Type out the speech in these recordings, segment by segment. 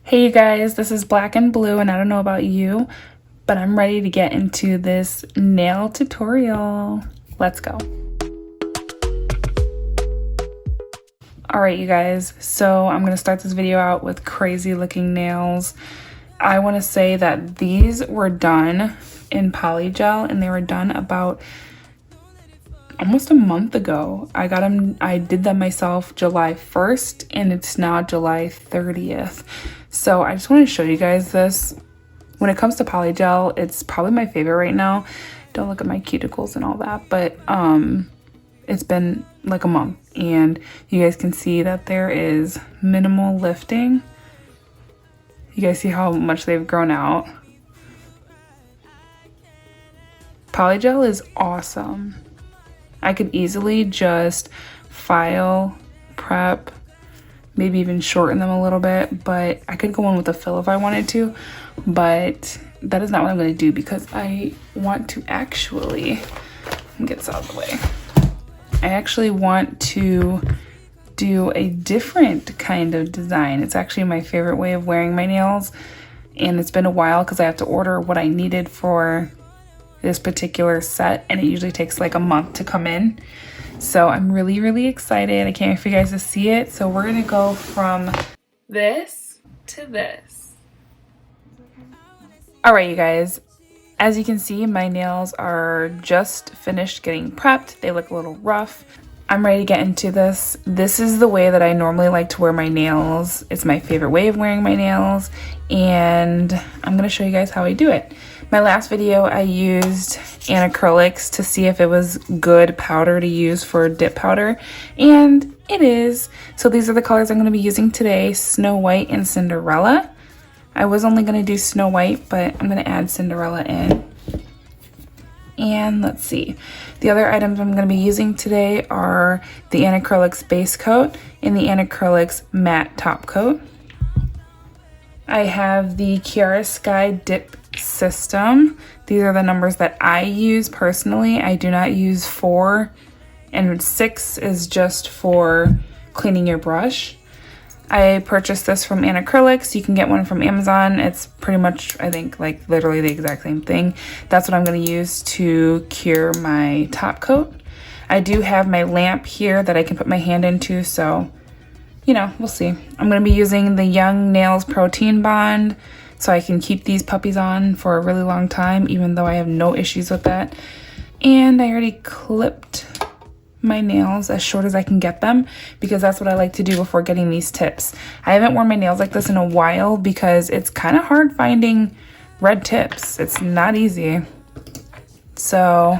Hey you guys, this is Black and Blue, and I don't know about you, but I'm ready to get into this nail tutorial. Let's go. Alright you guys, so I'm going to start this video out with crazy looking nails. I want to say that these were done in polygel, and they were done about almost a month ago. I did them myself July 1st, and it's now July 30th. So I just want to show you guys this. When it comes to polygel, it's probably my favorite right now. Don't look at my cuticles and all that, but it's been like a month, and you guys can see that there is minimal lifting. You guys see how much they've grown out. Polygel is awesome. I could easily just file, prep, maybe even shorten them a little bit, but I could go in with a fill if I wanted to, but that is not what I'm going to do because I want to actually, let me get this out of the way. I actually want to do a different kind of design. It's actually my favorite way of wearing my nails, and it's been a while because I have to order what I needed for this particular set, and it usually takes like a month to come in. So I'm really excited. I can't wait for you guys to see it. So we're gonna go from this to this. All right, you guys, as you can see, my nails are just finished getting prepped. They look a little rough. I'm ready to get into this. This is the way that I normally like to wear my nails. It's my favorite way of wearing my nails, and I'm gonna show you guys how I do it. My last video, I used Anacrylics to see if it was good powder to use for dip powder, and it is. So these are the colors I'm going to be using today, Snow White and Cinderella. I was only going to do Snow White, but I'm going to add Cinderella in. And let's see. The other items I'm going to be using today are the Anacrylics base coat and the Anacrylics matte top coat. I have the Kiara Sky dip system. These are the numbers that I use personally. I do not use 4, and 6 is just for cleaning your brush. I purchased this from Anacrylics. You can get one from Amazon. It's pretty much, I think, like literally the exact same thing. That's what I'm going to use to cure my top coat. I do have my lamp here that I can put my hand into, so you know, we'll see. I'm going to be using the Young Nails Protein Bond so I can keep these puppies on for a really long time, even though I have no issues with that. And I already clipped my nails as short as I can get them because that's what I like to do before getting these tips. I haven't worn my nails like this in a while because it's kind of hard finding red tips. It's not easy. So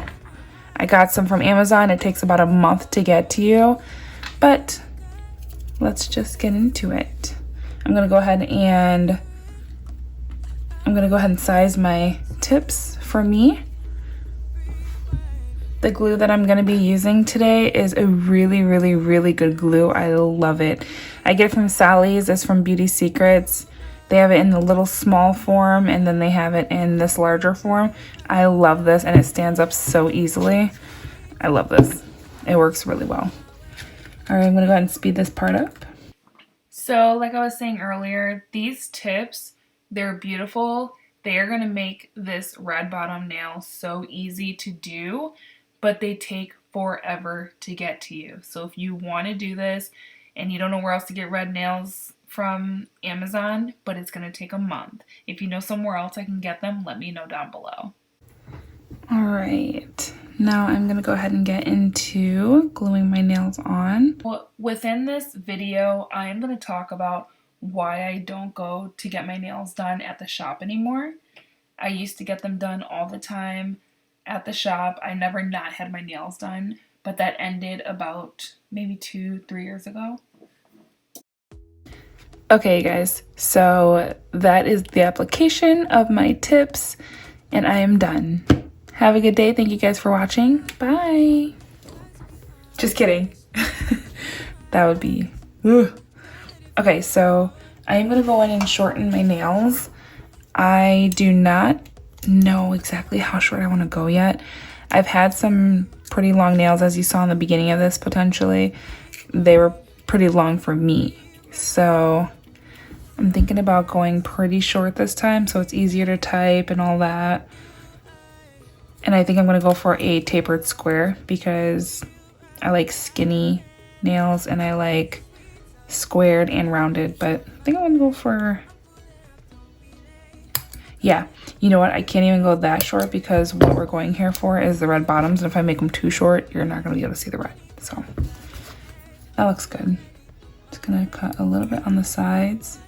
I got some from Amazon. It takes about a month to get to you, but let's just get into it. I'm gonna go ahead and size my tips for me. The glue that I'm gonna be using today is a really good glue. I love it. I get it from Sally's. It's from Beauty Secrets. They have it in the little small form, and then they have it in this larger form. I love this, and it stands up so easily. I love this. It works really well. All right, I'm gonna go ahead and speed this part up. So like I was saying earlier, these tips, they're beautiful. They are gonna make this red bottom nail so easy to do, but they take forever to get to you. So if you wanna do this and you don't know where else to get red nails from Amazon, but it's gonna take a month. If you know somewhere else I can get them, let me know down below. All right. Now I'm going to go ahead and get into gluing my nails on. Well, within this video, I am going to talk about why I don't go to get my nails done at the shop anymore. I used to get them done all the time at the shop. I never not had my nails done, but that ended about maybe 2-3 years ago. Okay, guys, so that is the application of my tips, and I am done. Have a good day. Thank you guys for watching. Bye. Just kidding. That would be... Ugh. Okay, so I am going to go in and shorten my nails. I do not know exactly how short I want to go yet. I've had some pretty long nails, as you saw in the beginning of this, potentially. They were pretty long for me. So I'm thinking about going pretty short this time so it's easier to type and all that. And I think I'm going to go for a tapered square because I like skinny nails and I like squared and rounded, but I think I'm going to go for, yeah, you know what? I can't even go that short because what we're going here for is the red bottoms. And if I make them too short, you're not going to be able to see the red. So that looks good. Just going to cut a little bit on the sides.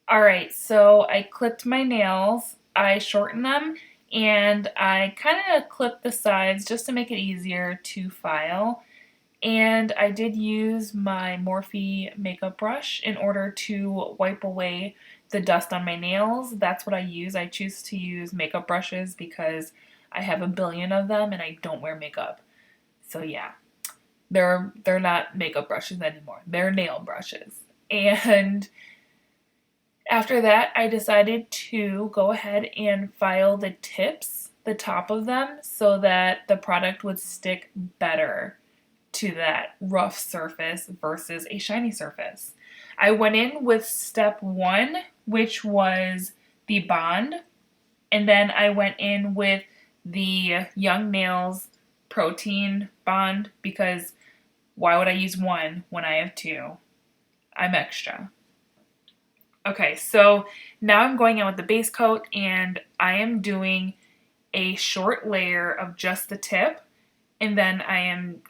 Alright, so I clipped my nails, I shortened them, and I kind of clipped the sides just to make it easier to file. And I did use my Morphe makeup brush in order to wipe away the dust on my nails. That's what I use. I choose to use makeup brushes because I have a billion of them and I don't wear makeup. So yeah, they're not makeup brushes anymore. They're nail brushes. And after that, I decided to go ahead and file the tips, the top of them, so that the product would stick better to that rough surface versus a shiny surface. I went in with step 1, which was the bond, and then I went in with the Young Nails protein bond because why would I use one when I have 2? I'm extra. Okay, so now I'm going in with the base coat and I am doing a short layer of just the tip, and then I am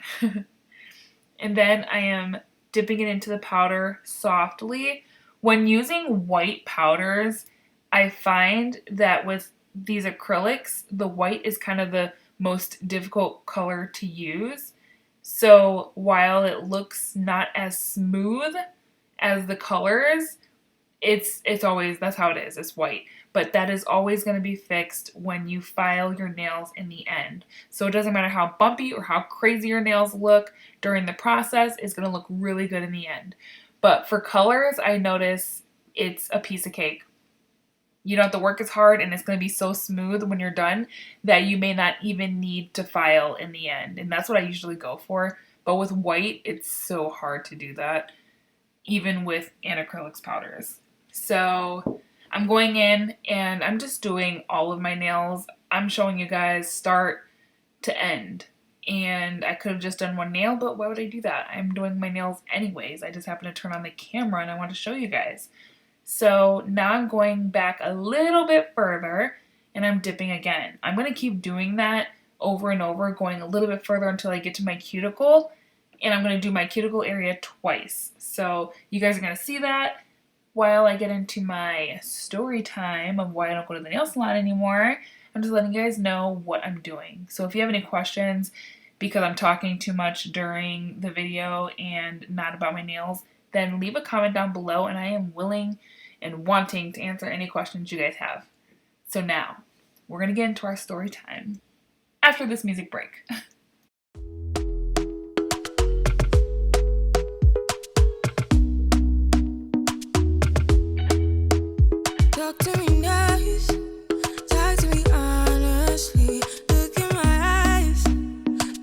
dipping it into the powder softly. When using white powders, I find that with these acrylics, the white is kind of the most difficult color to use. So while it looks not as smooth as the colors, it's always, that's how it is, it's white. But that is always going to be fixed when you file your nails in the end. So it doesn't matter how bumpy or how crazy your nails look during the process, it's going to look really good in the end. But for colors, I notice it's a piece of cake. You don't have to work as hard, and it's going to be so smooth when you're done that you may not even need to file in the end. And that's what I usually go for. But with white, it's so hard to do that, even with Anacrylic powders. So I'm going in and I'm just doing all of my nails. I'm showing you guys start to end. And I could have just done one nail, but why would I do that? I'm doing my nails anyways. I just happen to turn on the camera and I want to show you guys. So now I'm going back a little bit further and I'm dipping again. I'm going to keep doing that over and over, going a little bit further until I get to my cuticle. And I'm going to do my cuticle area twice. So you guys are going to see that while I get into my story time of why I don't go to the nail salon anymore. I'm just letting you guys know what I'm doing. So if you have any questions, because I'm talking too much during the video and not about my nails, then leave a comment down below and I am willing and wanting to answer any questions you guys have. So now, we're going to get into our story time after this music break. Talk to me nice, talk to me honestly. Look in my eyes,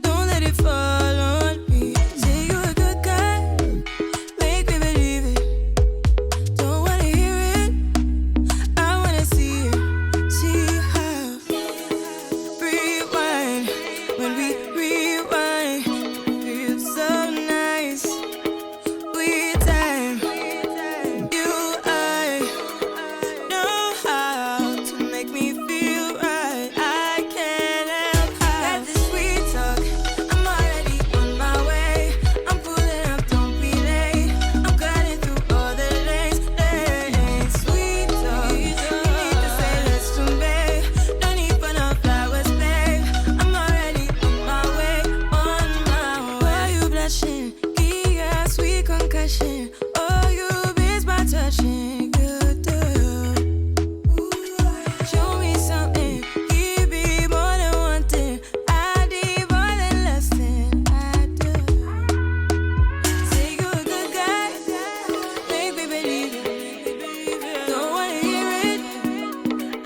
don't let it fall on me. Say you're a good guy, make me believe it. Don't wanna hear it, I wanna see it. See how rewind, when we rewind, it feels so nice. We time, you I know how to make me feel right. I can't help how got this sweet talk. I'm already on my way. I'm pulling up, don't be late. I'm cutting through all the lanes. Sweet talk. You need to say less to me. No need for no flowers, babe. I'm already on my way, on my way. Why you blushing? Yeah, sweet concussion. Oh, you miss my touching. You do. Show me something, give me more than one thing. I need more than less than I do. Say you're a good guy, make me believe it. Don't wanna hear it,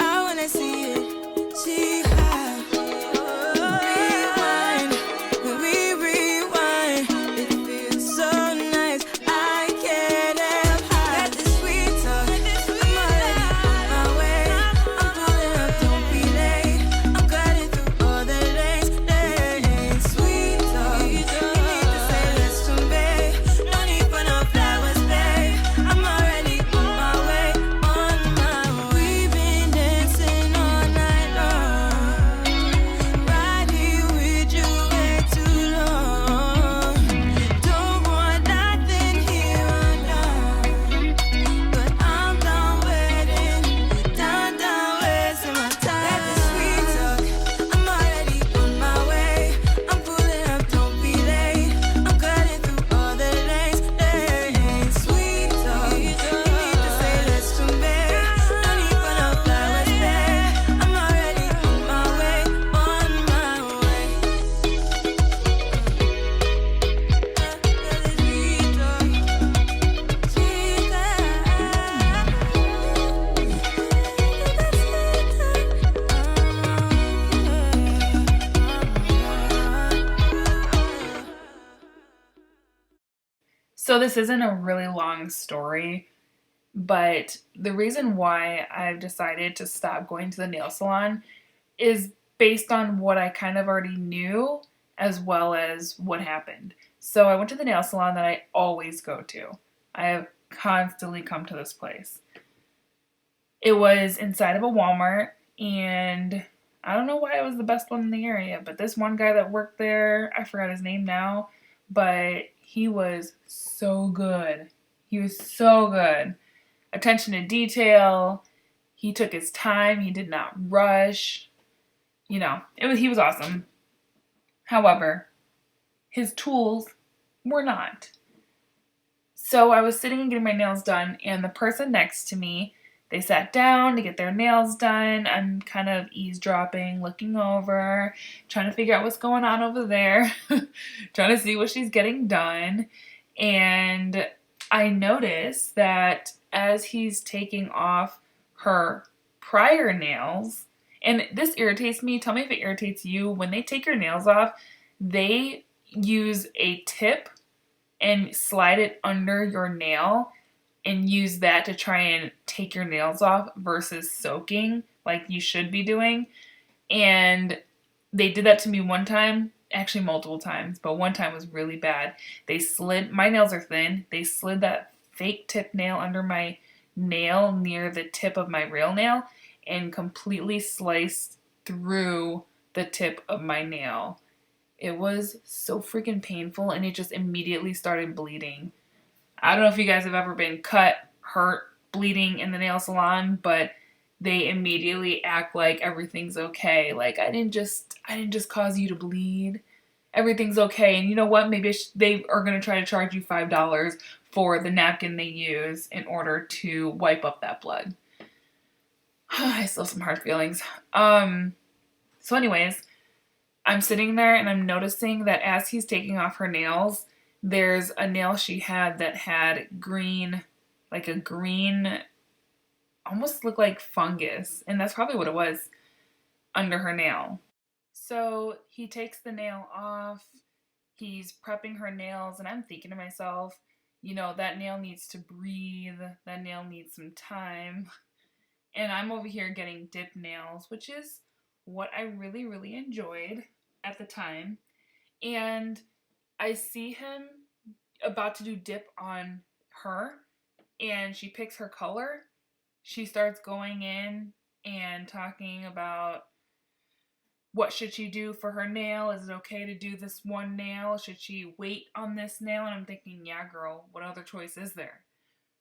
I wanna see it. See how rewind, when we rewind, it feels so nice. I can't help how got this sweet talk. I'm already on my way. I'm pulling up, don't be late. I'm cutting through all the lanes. Sweet talk. You need to say less to me. No need for no flowers, babe. I'm already on my way, on my way. We've been dancing all night long, right here with you way too long. Don't want nothing here or now, but I'm done waiting, done wasting my time. Got this sweet talk, I'm already on my way. I'm pulling up, don't be late. I'm cutting through all the lanes. Sweet talk, you need to say less to me. No need for no flowers, babe. I'm already on my way, on my way. Sweet talk, sweet talk. So this isn't a really long story, but the reason why I've decided to stop going to the nail salon is based on what I kind of already knew as well as what happened. So I went to the nail salon that I always go to. I have constantly come to this place. It was inside of a Walmart, and I don't know why it was the best one in the area, but this one guy that worked there, I forgot his name now, but he was so good. He was so good. Attention to detail. He took his time. He did not rush. You know, he was awesome. However, his tools were not. So I was sitting and getting my nails done, and the person next to me, they sat down to get their nails done. I'm kind of eavesdropping, looking over, trying to figure out what's going on over there, trying to see what she's getting done. And I noticed that as he's taking off her prior nails, and this irritates me, tell me if it irritates you, when they take your nails off, they use a tip and slide it under your nail and use that to try and take your nails off versus soaking like you should be doing. And they did that to me one time, actually multiple times, but one time was really bad. They slid, my nails are thin, they slid that fake tip nail under my nail near the tip of my real nail and completely sliced through the tip of my nail. It was so freaking painful, and it just immediately started bleeding. I don't know if you guys have ever been cut, hurt, bleeding in the nail salon, but they immediately act like everything's okay. Like, I didn't just cause you to bleed. Everything's okay. And you know what? Maybe they are going to try to charge you $5 for the napkin they use in order to wipe up that blood. I still have some hard feelings. So anyways, I'm sitting there and I'm noticing that as he's taking off her nails, there's a nail she had that had green, like a green, almost looked like fungus. And that's probably what it was under her nail. So he takes the nail off, he's prepping her nails, and I'm thinking to myself, you know, that nail needs to breathe, that nail needs some time. And I'm over here getting dip nails, which is what I really, really enjoyed at the time. And I see him about to do dip on her, and she picks her color. She starts going in and talking about what should she do for her nail? Is it okay to do this one nail? Should she wait on this nail? And I'm thinking, yeah, girl, what other choice is there?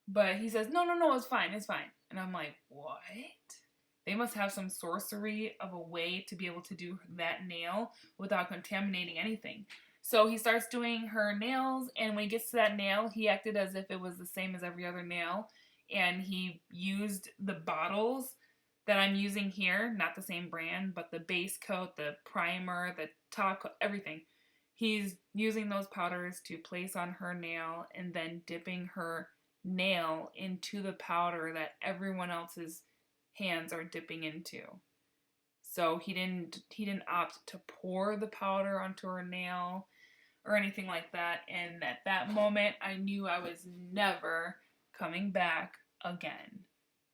But he says, no, it's fine, it's fine. And I'm like, what? They must have some sorcery of a way to be able to do that nail without contaminating anything. So he starts doing her nails, and when he gets to that nail, he acted as if it was the same as every other nail. And he used the bottles that I'm using here, not the same brand, but the base coat, the primer, the top coat, everything. He's using those powders to place on her nail and then dipping her nail into the powder that everyone else's hands are dipping into. So he didn't opt to pour the powder onto her nail or anything like that. And at that moment, I knew I was never coming back again.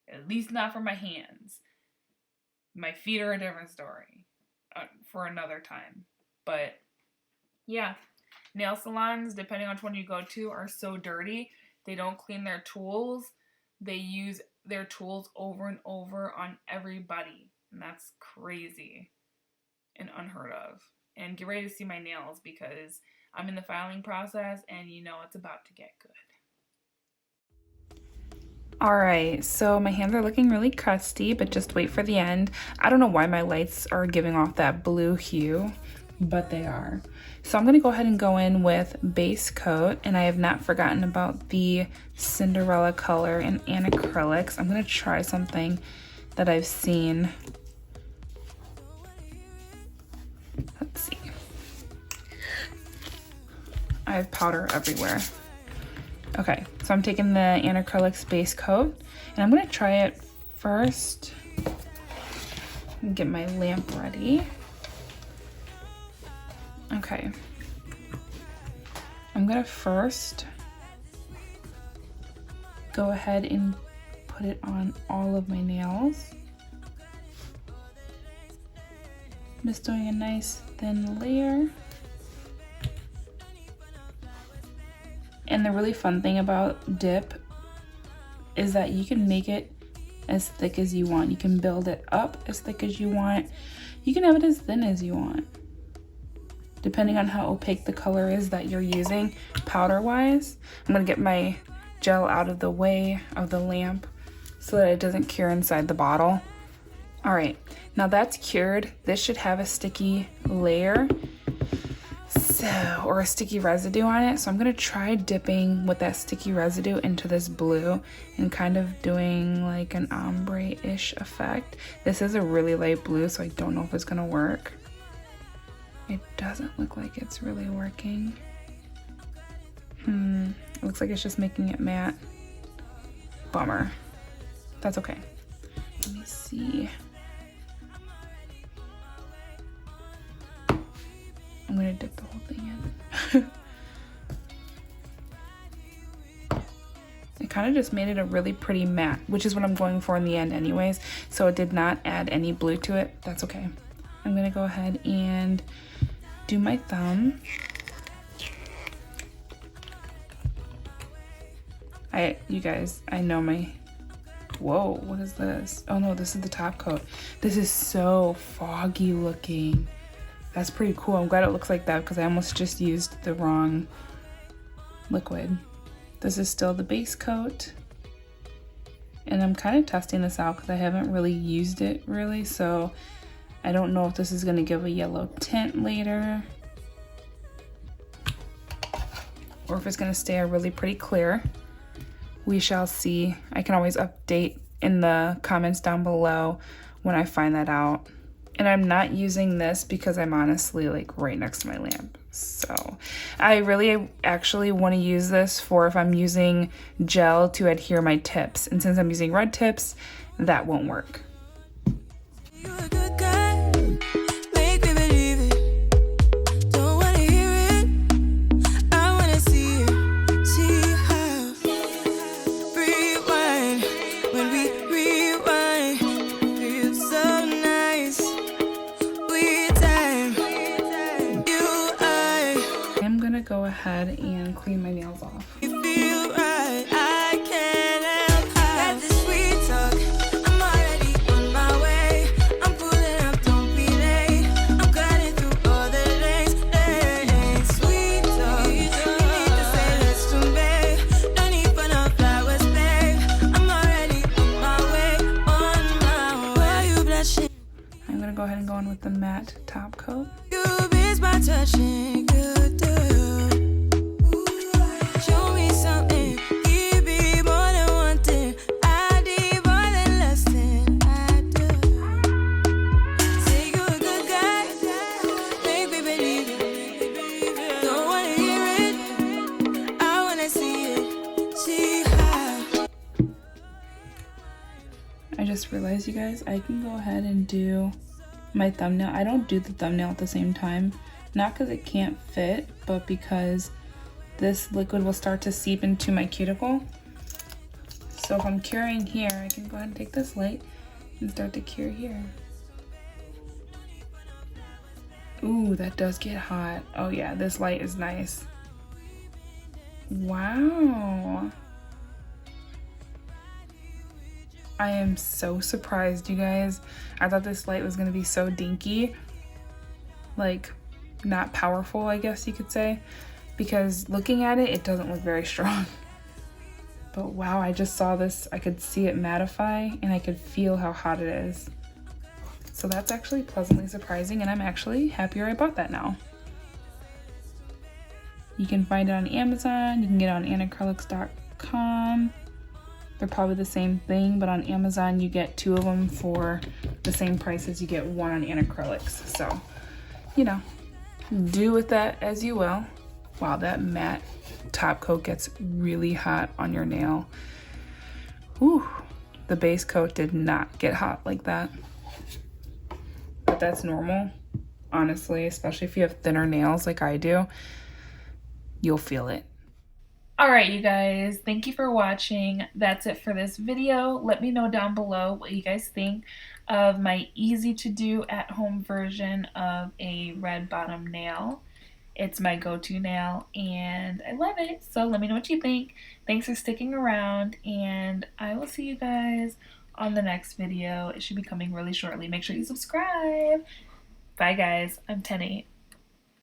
At least not for my hands. My feet are a different story for another time. But yeah, nail salons, depending on which one you go to, are so dirty. They don't clean their tools. They use their tools over and over on everybody. And that's crazy and unheard of. And get ready to see my nails because I'm in the filing process and you know it's about to get good. Alright, so my hands are looking really crusty, but just wait for the end. I don't know why my lights are giving off that blue hue, but they are. So I'm going to go ahead and go in with base coat, and I have not forgotten about the Cinderella color in Anacrylics. I'm going to try something that I've seen. Let's see. I have powder everywhere. Okay, so I'm taking the Anacrylics base coat, and I'm going to try it first. Get my lamp ready. Okay. I'm going to first go ahead and put it on all of my nails. I'm just doing a nice thin layer. And the really fun thing about dip is that you can make it as thick as you want. You can build it up as thick as you want. You can have it as thin as you want, depending on how opaque the color is that you're using powder-wise. I'm gonna get my gel out of the way of the lamp so that it doesn't cure inside the bottle. All right, now that's cured. This should have a sticky layer. Or a sticky residue on it. So I'm gonna try dipping with that sticky residue into this blue and kind of doing like an ombre-ish effect. This is a really light blue, so I don't know if it's gonna work. It doesn't look like it's really working. It looks like it's just making it matte. Bummer. That's okay. Let me see. I'm gonna dip the whole thing in. It kind of just made it a really pretty matte, which is what I'm going for in the end anyways. So it did not add any blue to it. That's okay. I'm gonna go ahead and do my thumb. You guys, I know my, whoa, what is this? Oh no, this is the top coat. This is so foggy looking. That's pretty cool. I'm glad it looks like that because I almost just used the wrong liquid. This is still the base coat. And I'm kind of testing this out because I haven't really used it really, so I don't know if this is going to give a yellow tint later or if it's going to stay a really pretty clear. We shall see. I can always update in the comments down below when I find that out. And I'm not using this because I'm honestly like right next to my lamp. So I really actually want to use this for if I'm using gel to adhere my tips. And since I'm using red tips, that won't work. You a good guy, make me believe it. Don't wanna hear it, I wanna see it. See how rewind when we rewind. Feels so nice. We time you I'm gonna go ahead and clean my nails off. you feel right. I can't help how this sweet talk. I'm already on my way. I'm pulling up, don't be late. I'm cutting through all the lanes. Sweet talk. You need to say less to me. No need for no flowers, babe. I'm already on my way. On my way. Why you blushing? I'm gonna go ahead and go in with the matte top coat. You miss my touching. Good to you. Show me something. Give me more than one thing. I need more than less than I do. Say you a good guy. Make me believe it. Don't wanna hear it. I wanna see it. See how. I just realized, you guys, I can go ahead and do my thumbnail. I don't do the thumbnail at the same time, not because it can't fit, but because this liquid will start to seep into my cuticle. So if I'm curing here, I can go ahead and take this light and start to cure here. Ooh, that does get hot. Oh yeah, this light is nice. Wow. I am so surprised, you guys. I thought this light was gonna be so dinky, like not powerful, I guess you could say, because looking at it, it doesn't look very strong. But wow, I just saw this, I could see it mattify and I could feel how hot it is. So that's actually pleasantly surprising, and I'm actually happier I bought that now. You can find it on Amazon, you can get it on anacrylics.com. They're probably the same thing, but on Amazon you get 2 of them for the same price as you get 1 on Anacrylics. So, you know, do with that as you will. Wow, that matte top coat gets really hot on your nail. Whew, the base coat did not get hot like that. But that's normal, honestly, especially if you have thinner nails like I do. You'll feel it. All right, you guys, thank you for watching. That's it for this video. Let me know down below what you guys think of my easy to do at home version of a red bottom nail. It's my go-to nail and I love it. So let me know what you think. Thanks for sticking around, and I will see you guys on the next video. It should be coming really shortly. Make sure you subscribe. Bye guys, I'm 10-8.